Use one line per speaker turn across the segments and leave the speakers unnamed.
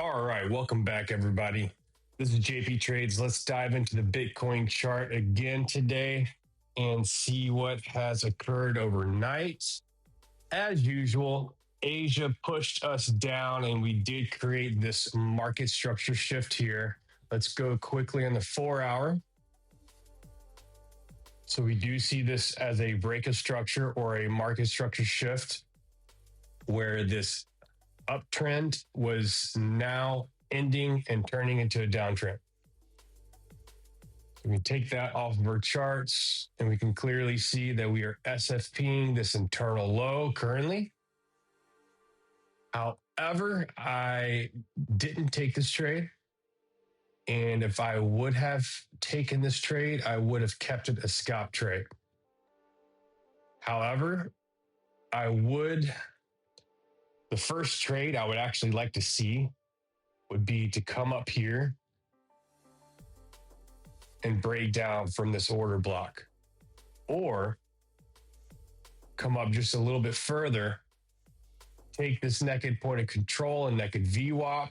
All right, welcome back, everybody. This is JP Trades. Let's dive into the Bitcoin chart again today and see what has occurred overnight. As usual, Asia pushed us down and we did create this market structure shift here. Let's go quickly on the 4-hour. So we do see this as a break of structure or a market structure shift where this uptrend was now ending and turning into a downtrend. So we take that off of our charts and we can clearly see that we are SFPing this internal low currently. However, I didn't take this trade. And if I would have taken this trade, I would have kept it a scalp trade. However, the first trade I would actually like to see would be to come up here and break down from this order block, or come up just a little bit further, take this naked point of control and naked VWAP,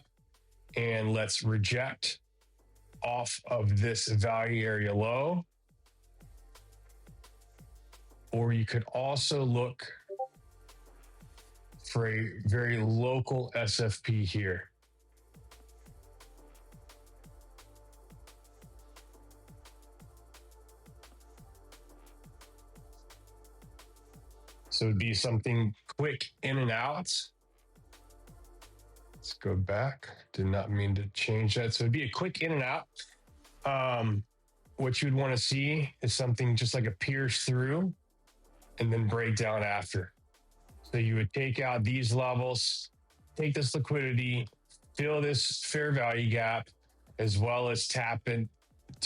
and let's reject off of this value area low. Or you could also look for a very local SFP here. So it'd be something quick in and out. Let's go back. Did not mean to change that. So it'd be a quick in and out. What you'd want to see is something just like a pierce through and then break down after. So you would take out these levels, take this liquidity, fill this fair value gap, as well as tap into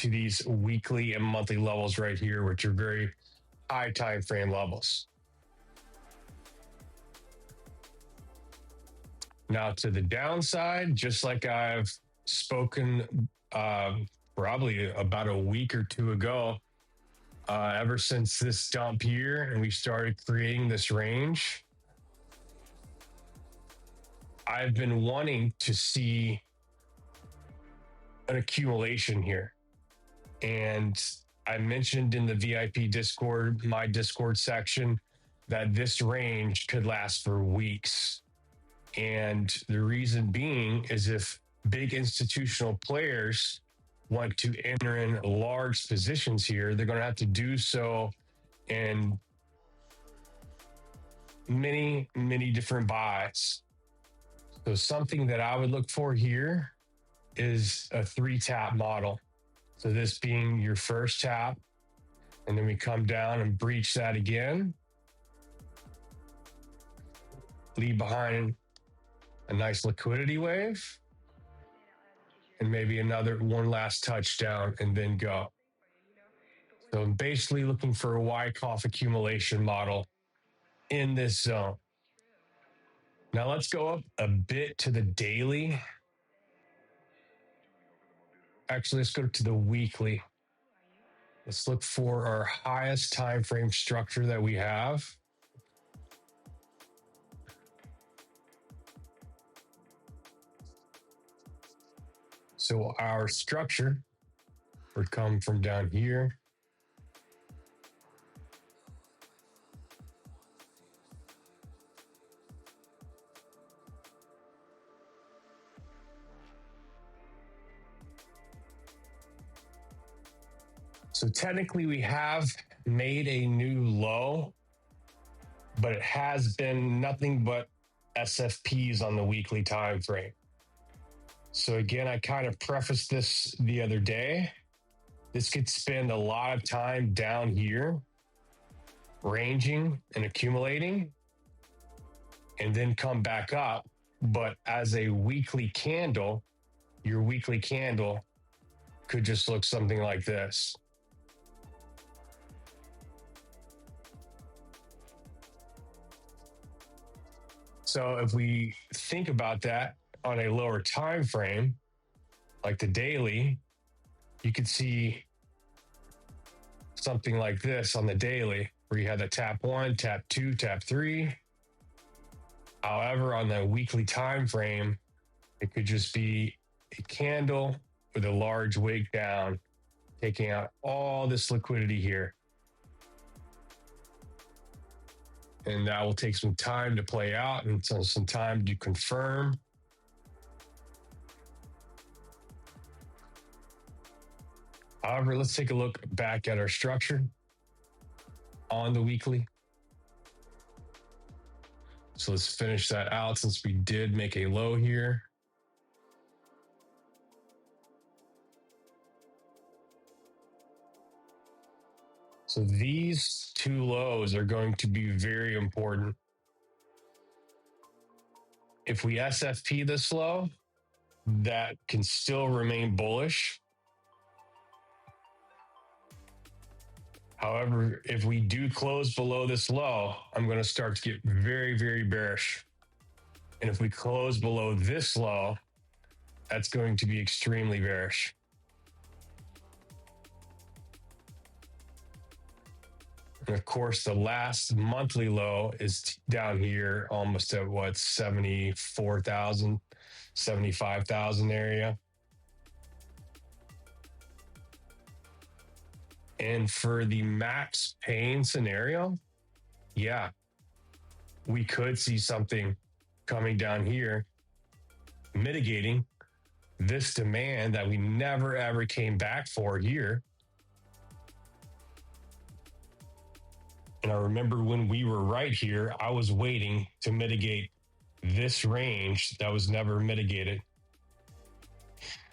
these weekly and monthly levels right here, which are very high time frame levels. Now to the downside, just like I've spoken probably about a week or two ago, ever since this dump here and we started creating this range, I've been wanting to see an accumulation here. And I mentioned in the VIP Discord, my Discord section, that this range could last for weeks. And the reason being is if big institutional players want to enter in large positions here, they're going to have to do so in many, many different buys. So something that I would look for here is a 3-tap model. So this being your first tap, and then we come down and breach that again. Leave behind a nice liquidity wave, and maybe one last touchdown and then go. So I'm basically looking for a Wyckoff accumulation model in this zone. Now let's go up a bit to the daily. Actually, let's go to the weekly. Let's look for our highest time frame structure that we have. So our structure would come from down here. So technically we have made a new low, but it has been nothing but SFPs on the weekly time frame. So again, I kind of prefaced this the other day. This could spend a lot of time down here, ranging and accumulating, and then come back up. But as a weekly candle, your weekly candle could just look something like this. So if we think about that on a lower time frame, like the daily, you could see something like this on the daily, where you had the tap 1, tap 2, tap 3. However, on the weekly time frame, It could just be a candle with a large wick down, taking out all this liquidity here. And that will take some time to play out and some time to confirm. However, let's take a look back at our structure on the weekly. So let's finish that out since we did make a low here. So these two lows are going to be very important. If we SFP this low, that can still remain bullish. However, if we do close below this low, I'm going to start to get very, very bearish. And if we close below this low, that's going to be extremely bearish. And of course, the last monthly low is down here almost at what, 74,000, 75,000 area. And for the max pain scenario, yeah, we could see something coming down here, mitigating this demand that we never ever came back for here. And I remember when we were right here, I was waiting to mitigate this range that was never mitigated.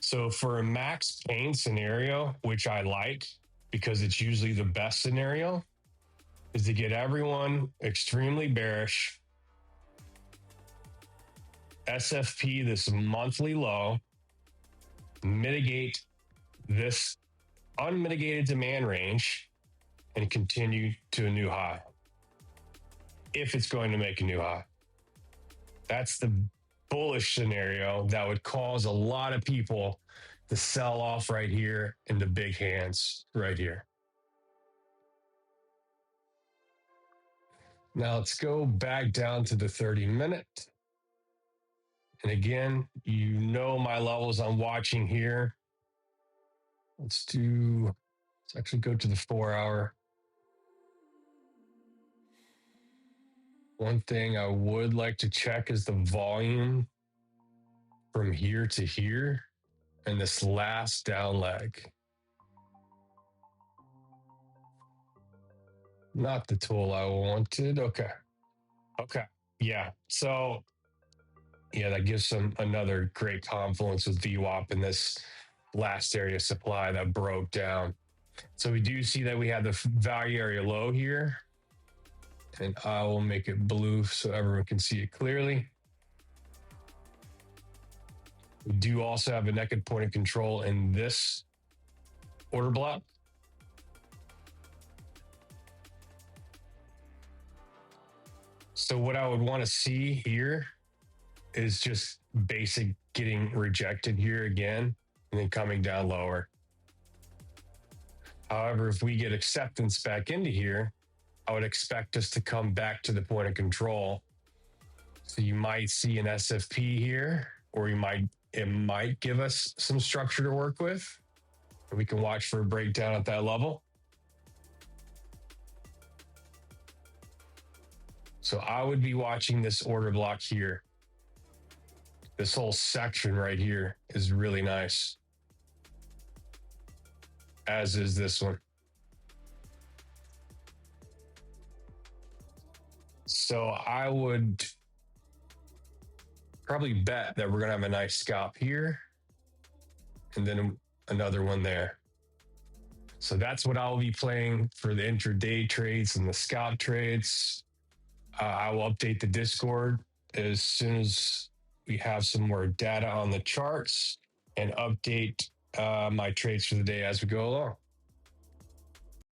So for a max pain scenario, which I like because it's usually the best scenario, is to get everyone extremely bearish, SFP this monthly low, mitigate this unmitigated demand range, and continue to a new high. If it's going to make a new high. That's the bullish scenario that would cause a lot of people to sell off right here in the big hands right here. Now let's go back down to the 30-minute. And again, you know my levels I'm watching here. Let's actually go to the 4-hour. One thing I would like to check is the volume from here to here and this last down leg. Not the tool I wanted. Okay. Yeah. So, yeah, that gives some another great confluence with VWAP in this last area of supply that broke down. So we do see that we have the value area low here. And I will make it blue so everyone can see it clearly. We do also have a naked point of control in this order block. So what I would want to see here is just basic getting rejected here again and then coming down lower. However, if we get acceptance back into here, I would expect us to come back to the point of control. So you might see an SFP here, or it might give us some structure to work with. And we can watch for a breakdown at that level. So I would be watching this order block here. This whole section right here is really nice, as is this one. So I would probably bet that we're going to have a nice scalp here and then another one there. So that's what I'll be playing for the intraday trades and the scalp trades. I will update the Discord as soon as we have some more data on the charts and update my trades for the day as we go along.